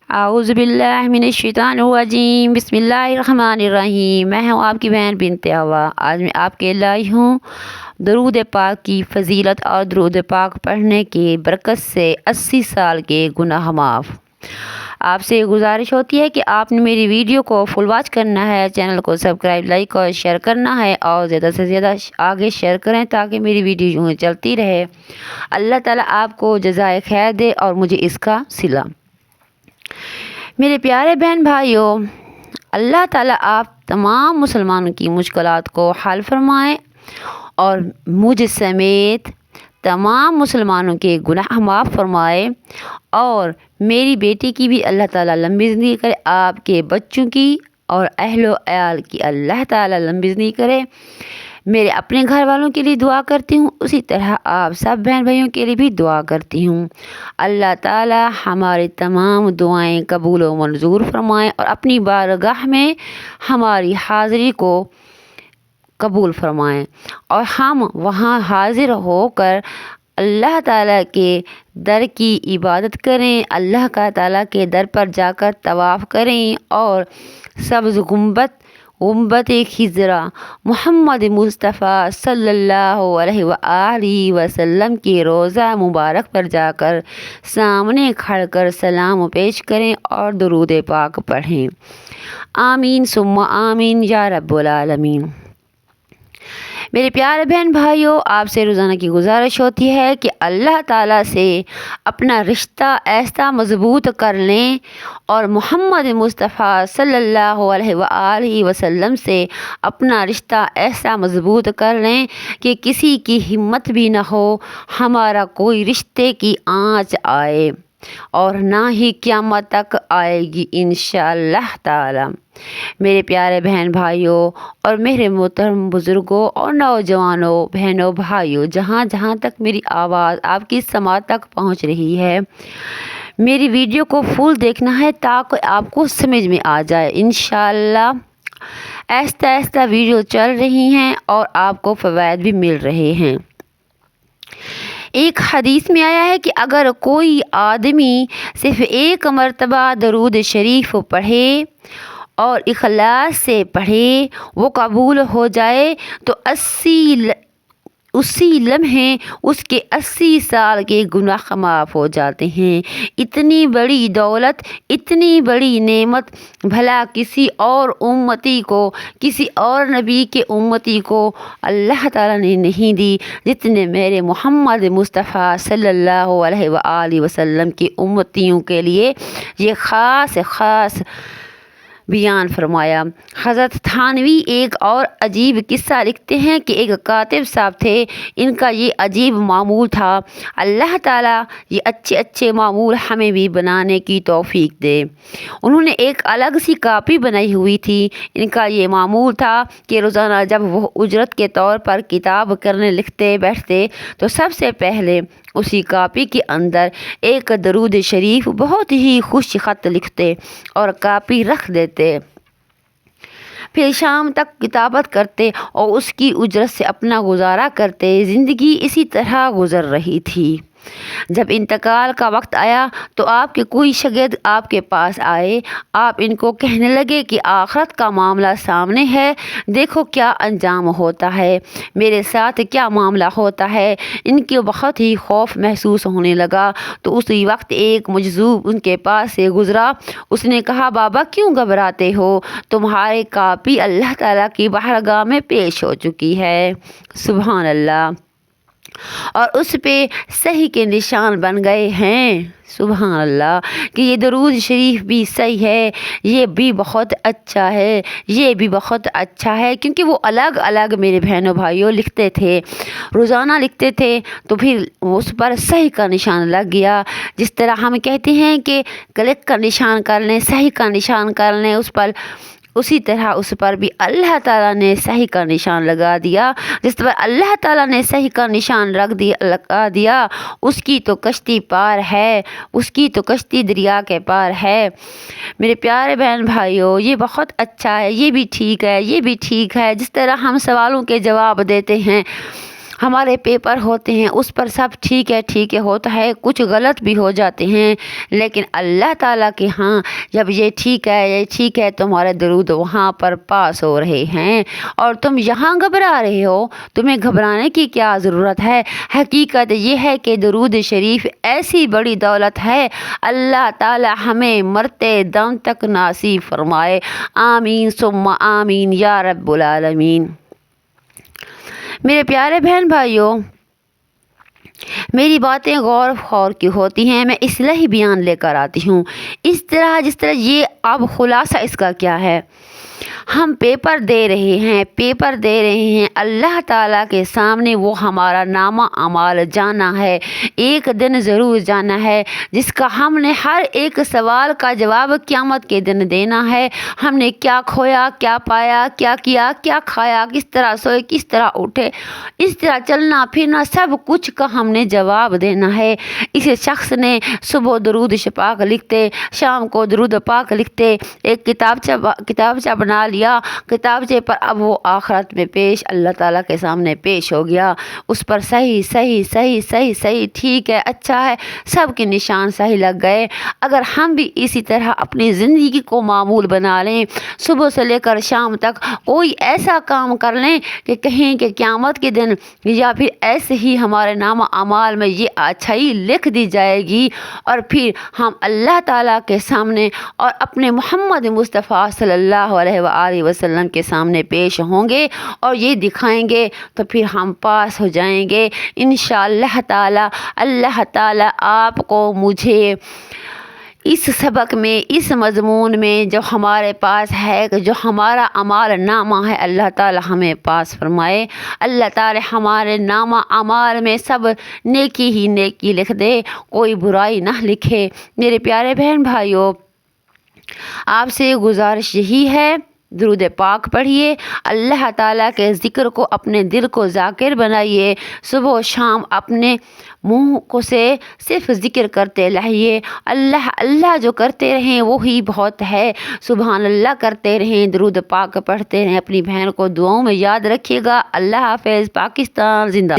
اعوذ باللہ من الشیطان الرجیم بسم اللہ الرحمن الرحیم۔ میں ہوں آپ کی بہن بنت ہوا۔ آج میں آپ کے لائی ہوں درود پاک کی فضیلت اور درود پاک پڑھنے کی برکت سے 80 سال کے گناہ معاف۔ آپ سے گزارش ہوتی ہے کہ آپ نے میری ویڈیو کو فل واچ کرنا ہے، چینل کو سبسکرائب، لائک اور شیئر کرنا ہے اور زیادہ سے زیادہ آگے شیئر کریں تاکہ میری ویڈیو یوں ہی چلتی رہے۔ اللہ تعالیٰ آپ کو جزائے خیر دے اور مجھے اس کا صلہ۔ میرے پیارے بہن بھائیوں، اللہ تعالیٰ آپ تمام مسلمانوں کی مشکلات کو حل فرمائے اور مجھ سمیت تمام مسلمانوں کے گناہ معاف فرمائے اور میری بیٹی کی بھی اللہ تعالیٰ لمبی زندگی کرے، آپ کے بچوں کی اور اہل و عیال کی اللہ تعالیٰ لمبی زندگی کرے۔ میرے اپنے گھر والوں کے لیے دعا کرتی ہوں، اسی طرح آپ سب بہن بھائیوں کے لیے بھی دعا کرتی ہوں۔ اللہ تعالیٰ ہماری تمام دعائیں قبول و منظور فرمائیں اور اپنی بارگاہ میں ہماری حاضری کو قبول فرمائیں اور ہم وہاں حاضر ہو کر اللہ تعالیٰ کے در کی عبادت کریں، اللہ تعالیٰ کے در پر جا کر طواف کریں اور سبز گنبد خضرا محمد مصطفیٰ صلی اللہ علیہ وآلہ وسلم کی روضہ مبارک پر جا کر سامنے کھڑ کر سلام پیش کریں اور درود پاک پڑھیں۔ آمین ثم آمین یا رب العالمین۔ میرے پیارے بہن بھائیوں، آپ سے روزانہ کی گزارش ہوتی ہے کہ اللہ تعالیٰ سے اپنا رشتہ ایسا مضبوط کر لیں اور محمد مصطفیٰ صلی اللہ علیہ وآلہ وسلم سے اپنا رشتہ ایسا مضبوط کر لیں کہ کسی کی ہمت بھی نہ ہو ہمارا کوئی رشتے کی آنچ آئے اور نہ ہی قیامت تک آئے گی انشاءاللہ تعالی۔ میرے پیارے بہن بھائیوں اور میرے محترم بزرگوں اور نوجوانوں، بہنوں، بھائیوں، جہاں جہاں تک میری آواز آپ کی سماعت تک پہنچ رہی ہے، میری ویڈیو کو فل دیکھنا ہے تاکہ آپ کو سمجھ میں آ جائے۔ انشاءاللہ آہستہ آہستہ ویڈیو چل رہی ہیں اور آپ کو فوائد بھی مل رہے ہیں۔ ایک حدیث میں آیا ہے کہ اگر کوئی آدمی صرف ایک مرتبہ درود شریف پڑھے اور اخلاص سے پڑھے، وہ قبول ہو جائے تو اسی لمحے اس کے 80 سال کے گناہ معاف ہو جاتے ہیں۔ اتنی بڑی دولت، اتنی بڑی نعمت بھلا کسی اور امتی کو، کسی اور نبی کے امتی کو اللہ تعالیٰ نے نہیں دی جتنے میرے محمد مصطفیٰ صلی اللہ علیہ وآلہ وسلم کی امتیوں کے لیے یہ خاص بیان فرمایا۔ حضرت تھانوی ایک اور عجیب قصہ لکھتے ہیں کہ ایک کاتب صاحب تھے، ان کا یہ عجیب معمول تھا۔ اللہ تعالیٰ یہ اچھے معمول ہمیں بھی بنانے کی توفیق دے۔ انہوں نے ایک الگ سی کاپی بنائی ہوئی تھی۔ ان کا یہ معمول تھا کہ روزانہ جب وہ اجرت کے طور پر کتاب کرنے لکھتے بیٹھتے تو سب سے پہلے اسی کاپی کے اندر ایک درود شریف بہت ہی خوش خط لکھتے اور کاپی رکھ دیتے، پھر شام تک کتابت کرتے اور اس کی اجرت سے اپنا گزارا کرتے۔ زندگی اسی طرح گزر رہی تھی۔ جب انتقال کا وقت آیا تو آپ کے کوئی شاگرد آپ کے پاس آئے، آپ ان کو کہنے لگے کہ آخرت کا معاملہ سامنے ہے، دیکھو کیا انجام ہوتا ہے، میرے ساتھ کیا معاملہ ہوتا ہے۔ ان کو بہت ہی خوف محسوس ہونے لگا تو اسی وقت ایک مجذوب ان کے پاس سے گزرا۔ اس نے کہا، بابا کیوں گھبراتے ہو، تمہاری کاپی اللہ تعالیٰ کی بارگاہ میں پیش ہو چکی ہے۔ سبحان اللہ، اور اس پہ صحیح کے نشان بن گئے ہیں۔ سبحان اللہ کہ یہ درود شریف بھی صحیح ہے، یہ بھی بہت اچھا ہے، یہ بھی بہت اچھا ہے، کیونکہ وہ الگ الگ میرے بہنوں بھائیوں لکھتے تھے، روزانہ لکھتے تھے تو پھر اس پر صحیح کا نشان لگ گیا۔ جس طرح ہم کہتے ہیں کہ کلک کا نشان کر لیں، صحیح کا نشان کر لیں اس پر، اسی طرح اس پر بھی اللہ تعالیٰ نے صحیح کا نشان لگا دیا۔ جس پر اللہ تعالیٰ نے صحیح کا نشان لگا دیا، اس کی تو کشتی پار ہے، اس کی تو کشتی دریا کے پار ہے۔ میرے پیارے بہن بھائیوں، یہ بہت اچھا ہے، یہ بھی ٹھیک ہے، یہ بھی ٹھیک ہے۔ جس طرح ہم سوالوں کے جواب دیتے ہیں ہمارے پیپر ہوتے ہیں اس پر سب ٹھیک ہے ہوتا ہے، کچھ غلط بھی ہو جاتے ہیں، لیکن اللہ تعالیٰ کے ہاں جب یہ ٹھیک ہے تمہارے درود وہاں پر پاس ہو رہے ہیں اور تم یہاں گھبرا رہے ہو، تمہیں گھبرانے کی کیا ضرورت ہے؟ حقیقت یہ ہے کہ درود شریف ایسی بڑی دولت ہے، اللہ تعالیٰ ہمیں مرتے دم تک نصیب فرمائے، آمین ثم آمین یا رب العالمین۔ میرے پیارے بہن بھائیوں، میری باتیں غور خور کی ہوتی ہیں، میں اصلاحی بیان لے کر آتی ہوں جس طرح یہ اب خلاصہ اس کا کیا ہے؟ ہم پیپر دے رہے ہیں اللہ تعالیٰ کے سامنے، وہ ہمارا نامہ اعمال جانا ہے، ایک دن ضرور جانا ہے جس کا ہم نے ہر ایک سوال کا جواب قیامت کے دن دینا ہے۔ ہم نے کیا کھویا، کیا پایا، کیا کیا، کیا کھایا، کس طرح سوئے، کس طرح اٹھے، اس طرح چلنا پھرنا، سب کچھ کا ہم نے جواب دینا ہے۔ اس شخص نے صبح درود پاک لکھتے، شام کو درود پاک لکھتے، ایک کتابچہ بنا لیا، کتابچے پر اب وہ آخرت میں پیش اللہ تعالیٰ کے سامنے پیش ہو گیا، اس پر صحیح ٹھیک ہے، اچھا ہے، سب کے نشان صحیح لگ گئے۔ اگر ہم بھی اسی طرح اپنی زندگی کو معمول بنا لیں، صبح سے لے کر شام تک کوئی ایسا کام کر لیں کہ کہیں کہ قیامت کے دن یا پھر ایسے ہی ہمارے نامہ اعمال میں یہ اچھائی لکھ دی جائے گی، اور پھر ہم اللہ تعالیٰ کے سامنے اور اپنے محمد مصطفیٰ صلی اللہ علیہ وآلہ وسلم کے سامنے پیش ہوں گے اور یہ دکھائیں گے، تو پھر ہم پاس ہو جائیں گے انشاءاللہ تعالیٰ۔ اللہ تعالیٰ آپ کو مجھے اس سبق میں، اس مضمون میں جو ہمارے پاس ہے، جو ہمارا اعمال نامہ ہے، اللہ تعالیٰ ہمیں پاس فرمائے۔ اللہ تعالیٰ ہمارے نامہ اعمال میں سب نیکی ہی نیکی لکھ دے، کوئی برائی نہ لکھے۔ میرے پیارے بہن بھائیوں، آپ سے گزارش یہی ہے، درود پاک پڑھیے، اللہ تعالیٰ کے ذکر کو اپنے دل کو ذاکر بنائیے، صبح و شام اپنے منہ کو سے صرف ذکر کرتے رہیے، اللہ جو کرتے رہیں وہی بہت ہے، سبحان اللہ کرتے رہیں، درود پاک پڑھتے رہیں، اپنی بہن کو دعاؤں میں یاد رکھیے گا۔ اللہ حافظ، پاکستان زندہ۔